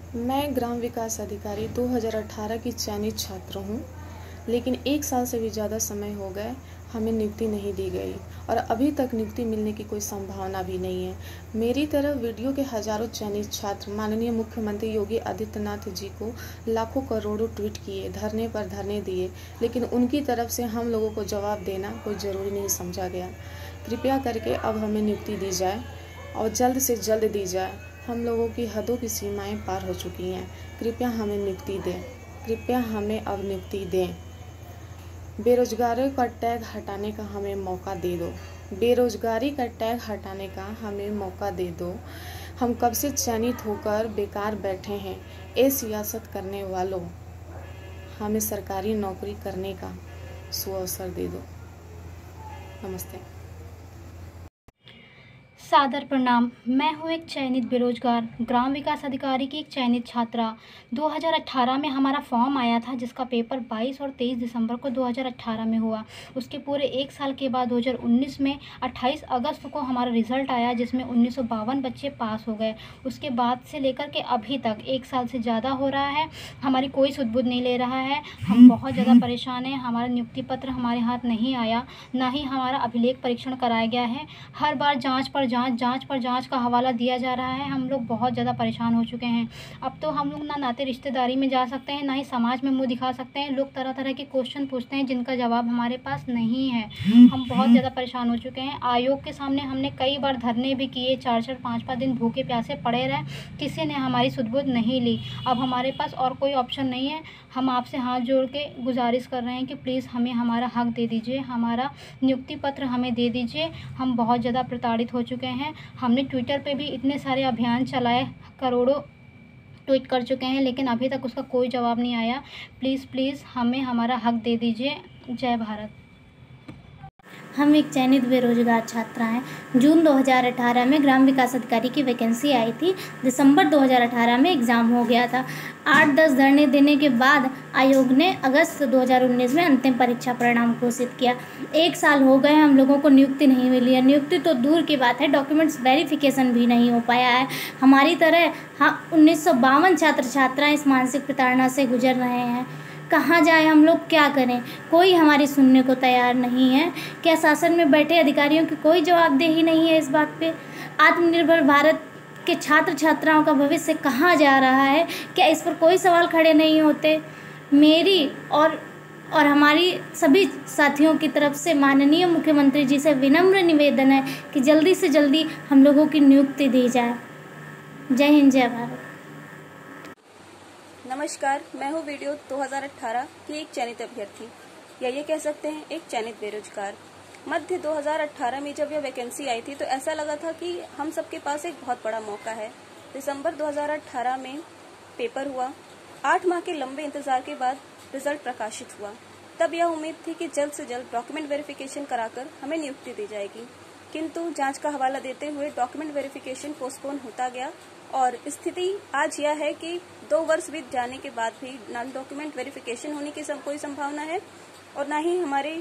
मैं ग्राम विकास अधिकारी 2018 की चयनित छात्र हूँ, लेकिन 1 साल से भी ज़्यादा समय हो गए हमें नियुक्ति नहीं दी गई और अभी तक नियुक्ति मिलने की कोई संभावना भी नहीं है। मेरी तरह वीडियो के हजारों चयनित छात्र माननीय मुख्यमंत्री योगी आदित्यनाथ जी को लाखों करोड़ों ट्वीट किए, धरने पर धरने दिए, लेकिन उनकी तरफ से हम लोगों को जवाब देना कोई ज़रूरी नहीं समझा गया। कृपया करके अब हमें नियुक्ति दी जाए और जल्द से जल्द दी जाए। हम लोगों की हदों की सीमाएं पार हो चुकी हैं। कृपया हमें नियुक्ति दें, कृपया हमें अब नियुक्ति दें। बेरोजगारों का टैग हटाने का हमें मौका दे दो। बेरोजगारी का टैग हटाने का हमें मौका दे दो। हम कब से चयनित होकर बेकार बैठे हैं। ए सियासत करने वालों, हमें सरकारी नौकरी करने का सुअवसर दे दो। नमस्ते। सादर प्रणाम। मैं हूँ एक चयनित बेरोजगार ग्राम विकास अधिकारी की एक चयनित छात्रा। 2018 में हमारा फॉर्म आया था, जिसका पेपर 22 और 23 दिसंबर को 2018 में हुआ। उसके पूरे 1 साल के बाद 2019 में 28 अगस्त को हमारा रिजल्ट आया, जिसमें 1952 बच्चे पास हो गए। उसके बाद से लेकर के अभी तक 1 साल से ज़्यादा हो रहा है, हमारी कोई सुध-बुध नहीं ले रहा है। हम बहुत ज़्यादा परेशान हैं। हमारा नियुक्ति पत्र हमारे हाथ नहीं आया, ना ही हमारा अभिलेख परीक्षण कराया गया है। हर बार जाँच पर जाँच का हवाला दिया जा रहा है। हम लोग बहुत ज़्यादा परेशान हो चुके हैं। अब तो हम लोग ना नाते रिश्तेदारी में जा सकते हैं, ना ही समाज में मुँह दिखा सकते हैं। लोग तरह तरह के क्वेश्चन पूछते हैं, जिनका जवाब हमारे पास नहीं है। हम बहुत ज़्यादा परेशान हो चुके हैं। आयोग के सामने हमने कई बार धरने भी किए, 4-4 5-5 दिन भूखे प्यासे पड़े रहे, किसी ने हमारी सुध-बुध नहीं ली। अब हमारे पास और कोई ऑप्शन नहीं है। हम आपसे हाथ जोड़ के गुजारिश कर रहे हैं कि प्लीज़ हमें हमारा हक दे दीजिए, हमारा नियुक्ति पत्र हमें दे दीजिए। हम बहुत ज़्यादा प्रताड़ित हो चुके हैं। हमने ट्विटर पे भी इतने सारे अभियान चलाए, करोड़ों ट्वीट कर चुके हैं, लेकिन अभी तक उसका कोई जवाब नहीं आया। प्लीज़ हमें हमारा हक दे दीजिए। जय भारत। हम एक चयनित बेरोजगार छात्रा हैं। जून 2018 में ग्राम विकास अधिकारी की वैकेंसी आई थी। दिसंबर 2018 में एग्ज़ाम हो गया था। 8-10 धरने देने के बाद आयोग ने अगस्त 2019 में अंतिम परीक्षा परिणाम घोषित किया। 1 साल हो गए, हम लोगों को नियुक्ति नहीं मिली है। नियुक्ति तो दूर की बात है, डॉक्यूमेंट्स वेरिफिकेशन भी नहीं हो पाया है। हमारी तरह 1952 छात्र छात्राएँ इस मानसिक प्रताड़ना से गुजर रहे हैं। कहाँ जाए हम लोग, क्या करें? कोई हमारी सुनने को तैयार नहीं है। क्या शासन में बैठे अधिकारियों की कोई जवाबदेही नहीं है इस बात पे? आत्मनिर्भर भारत के छात्र छात्राओं का भविष्य कहाँ जा रहा है? क्या इस पर कोई सवाल खड़े नहीं होते? मेरी और हमारी सभी साथियों की तरफ से माननीय मुख्यमंत्री जी से विनम्र निवेदन है कि जल्दी से जल्दी हम लोगों की नियुक्ति दी जाए। जय हिंद, जय भारत। नमस्कार, मैं हूँ वीडियो 2018 की एक चयनित अभ्यर्थी, या ये कह सकते हैं एक चयनित बेरोजगार। मध्य 2018 में जब यह वैकेंसी आई थी तो ऐसा लगा था कि हम सबके पास एक बहुत बड़ा मौका है। दिसंबर 2018 में पेपर हुआ। 8 माह के लंबे इंतजार के बाद रिजल्ट प्रकाशित हुआ। तब यह उम्मीद थी कि जल्द से जल्द डॉक्यूमेंट वेरिफिकेशन कराकर हमें नियुक्ति दी जाएगी, किंतु जांच का हवाला देते हुए डॉक्यूमेंट वेरिफिकेशन पोस्टपोन होता गया और स्थिति आज यह है कि 2 वर्ष बीत जाने के बाद भी ना डॉक्यूमेंट वेरिफिकेशन होने की कोई संभावना है और ना ही हमारी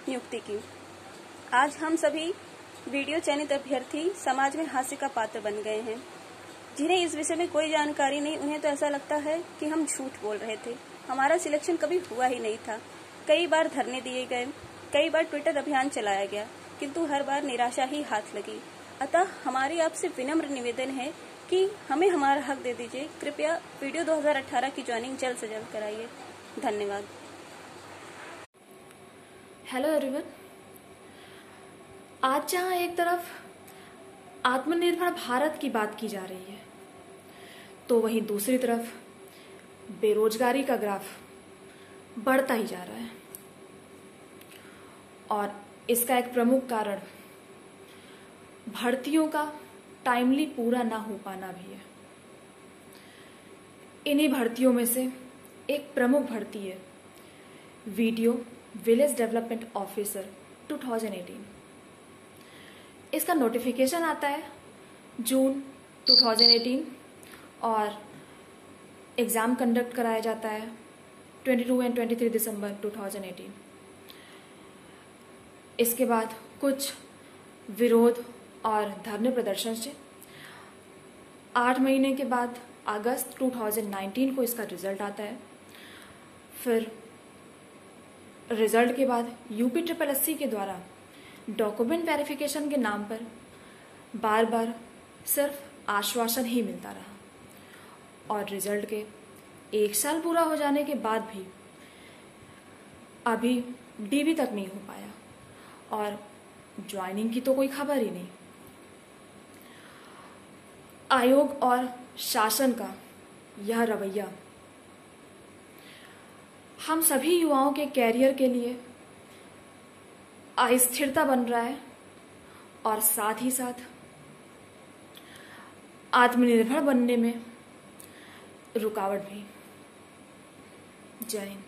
नियुक्ति की। आज हम सभी वीडियो चयनित अभ्यर्थी समाज में हास्य का पात्र बन गए हैं। जिन्हें इस विषय में कोई जानकारी नहीं, उन्हें तो ऐसा लगता है कि हम झूठ बोल रहे थे। हमारा सिलेक्शन कभी हुआ ही नहीं था। कई बार धरने दिए गए, कई बार ट्विटर अभियान चलाया गया, किंतु हर बार निराशा ही हाथ लगी। अतः हमारी आपसे विनम्र निवेदन है कि हमें हमारा हक दे दीजिए। कृपया वीडियो 2018 की ज्वाइनिंग जल्द से जल्द कराइए। धन्यवाद। Hello everyone. आज जहां एक तरफ आत्मनिर्भर भारत की बात की जा रही है, तो वहीं दूसरी तरफ बेरोजगारी का ग्राफ बढ़ता ही जा रहा है। और इसका एक प्रमुख कारण भर्तियों का टाइमली पूरा ना हो पाना भी है। इन्हीं भर्तियों में से एक प्रमुख भर्ती है वीडियो विलेज डेवलपमेंट ऑफिसर 2018। इसका नोटिफिकेशन आता है जून 2018 और एग्जाम कंडक्ट कराया जाता है 22 एंड 23 दिसंबर 2018। इसके बाद कुछ विरोध और धरने प्रदर्शन से 8 महीने के बाद अगस्त 2019 को इसका रिजल्ट आता है। फिर रिजल्ट के बाद UPSSSC के द्वारा डॉक्यूमेंट वेरिफिकेशन के नाम पर बार बार सिर्फ आश्वासन ही मिलता रहा और रिजल्ट के 1 साल पूरा हो जाने के बाद भी अभी DV तक नहीं हो पाया और ज्वाइनिंग की तो कोई खबर ही नहीं। आयोग और शासन का यह रवैया हम सभी युवाओं के कैरियर के लिए अस्थिरता बन रहा है और साथ ही साथ आत्मनिर्भर बनने में रुकावट भी। जय हिंद।